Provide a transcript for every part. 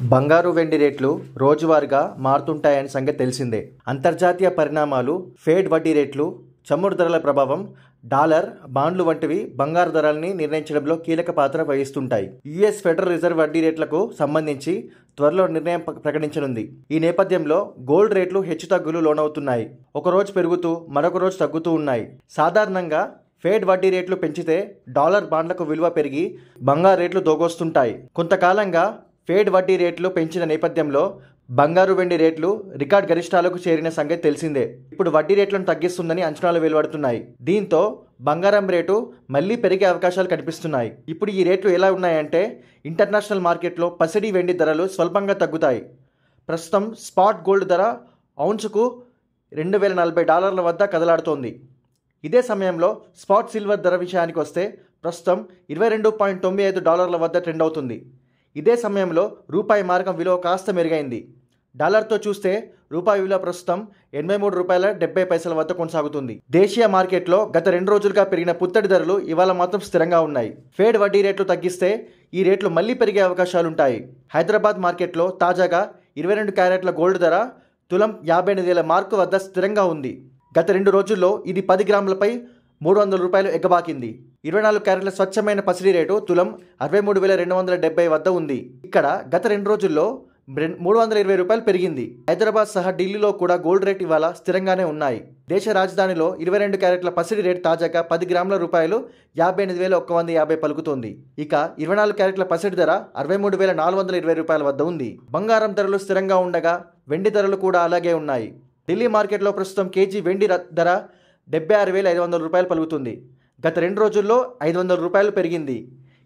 బంగారు వెండి రేట్లు రోజువారీగా మారుతుంటాయనే సంగతి తెలిసిందే. అంతర్జాతీయ పరిణామాలు, ఫెడ్ వడ్డీ రేట్లు, చమురు ధరల ప్రభావం, డాలర్, బాండ్లు వంటివి బంగారు ధరల్ని నిర్ణయించడంలో కీలక పాత్ర వహిస్తుంటాయి. యుఎస్ ఫెడరల్ రిజర్వ్ వడ్డీ రేట్లకు సంబంధించి త్వరలో నిర్ణయం ప్రకటించనుంది. ఈ నేపథ్యంలో గోల్డ్ రేట్లు హెచ్చుతగ్గులు లోనవుతున్నాయి. ఒకరోజు పెరుగుతూ మరొక రోజు తగ్గుతూ ఉన్నాయి. సాధారణంగా ఫెడ్ వడ్డీ రేట్లు పెంచితే డాలర్ బాండ్లకు విలువ పెరిగి బంగారు రేట్లు దోగొస్తుంటాయి. కొంతకాలంగా ఫెడ్ వడ్డీ రేట్లు పెంచిన నేపథ్యంలో బంగారు వెండి రేట్లు రికార్డ్ గరిష్టాలకు చేరిన సంగతి తెలిసిందే. ఇప్పుడు వడ్డీ రేట్లను తగ్గిస్తుందని అంచనాలు వెలువడుతున్నాయి. దీంతో బంగారం రేటు మళ్లీ పెరిగే అవకాశాలు కనిపిస్తున్నాయి. ఇప్పుడు ఈ రేట్లు ఎలా ఉన్నాయంటే, ఇంటర్నేషనల్ మార్కెట్లో పసిడి వెండి ధరలు స్వల్పంగా తగ్గుతాయి. ప్రస్తుతం స్పాట్ గోల్డ్ ధర ఔన్సుకు $2040 వద్ద కదలాడుతోంది. ఇదే సమయంలో స్పాట్ సిల్వర్ ధర విషయానికి వస్తే ప్రస్తుతం $22.95 వద్ద ట్రెండ్ అవుతుంది. ఇదే సమయంలో రూపాయి మారకం విలువ కాస్త మెరుగైంది. డాలర్తో చూస్తే రూపాయి విలువ ప్రస్తుతం $83.70 వద్ద కొనసాగుతుంది. దేశీయ మార్కెట్లో గత 2 రోజులుగా పెరిగిన పుత్తడి ధరలు ఇవాళ మాత్రం స్థిరంగా ఉన్నాయి. ఫెడ్ వడ్డీ రేట్లు తగ్గిస్తే ఈ రేట్లు మళ్లీ పెరిగే అవకాశాలుంటాయి. హైదరాబాద్ మార్కెట్లో తాజాగా 22 క్యారెట్ల గోల్డ్ ధర తులం 58,000 మార్కు వద్ద స్థిరంగా ఉంది. గత 2 రోజుల్లో ఇది 10 గ్రాములపై $300 ఎగ్గబాకింది. 24 క్యారెట్ల స్వచ్ఛమైన పసిడి రేటు తులం 63,270 వద్ద ఉంది. ఇక్కడ గత 2 రోజుల్లో $320 పెరిగింది. హైదరాబాద్ సహా ఢిల్లీలో కూడా గోల్డ్ రేట్ ఇవాళ స్థిరంగానే ఉన్నాయి. దేశ రాజధానిలో 22 క్యారెట్ల పసిడి రేటు తాజాగా 10 గ్రాముల రూపాయలు 58,150 పలుకుతోంది. ఇక 24 క్యారెట్ల పసిడి ధర $63,420 వద్ద ఉంది. బంగారం ధరలు స్థిరంగా ఉండగా వెండి ధరలు కూడా అలాగే ఉన్నాయి. ఢిల్లీ మార్కెట్లో ప్రస్తుతం కేజీ వెండి ధర $76,500 పలుకుతుంది. గత 2 రోజుల్లో $500 పెరిగింది.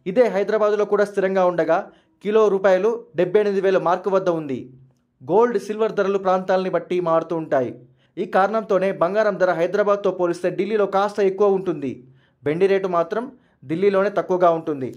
ఇదే హైదరాబాదులో కూడా స్థిరంగా ఉండగా కిలో రూపాయలు 78,000 మార్కు వద్ద ఉంది. గోల్డ్, సిల్వర్ ధరలు ప్రాంతాలని బట్టి మారుతూ ఉంటాయి. ఈ కారణంతోనే బంగారం ధర హైదరాబాద్తో పోలిస్తే ఢిల్లీలో కాస్త ఎక్కువ ఉంటుంది. వెండి రేటు మాత్రం ఢిల్లీలోనే తక్కువగా ఉంటుంది.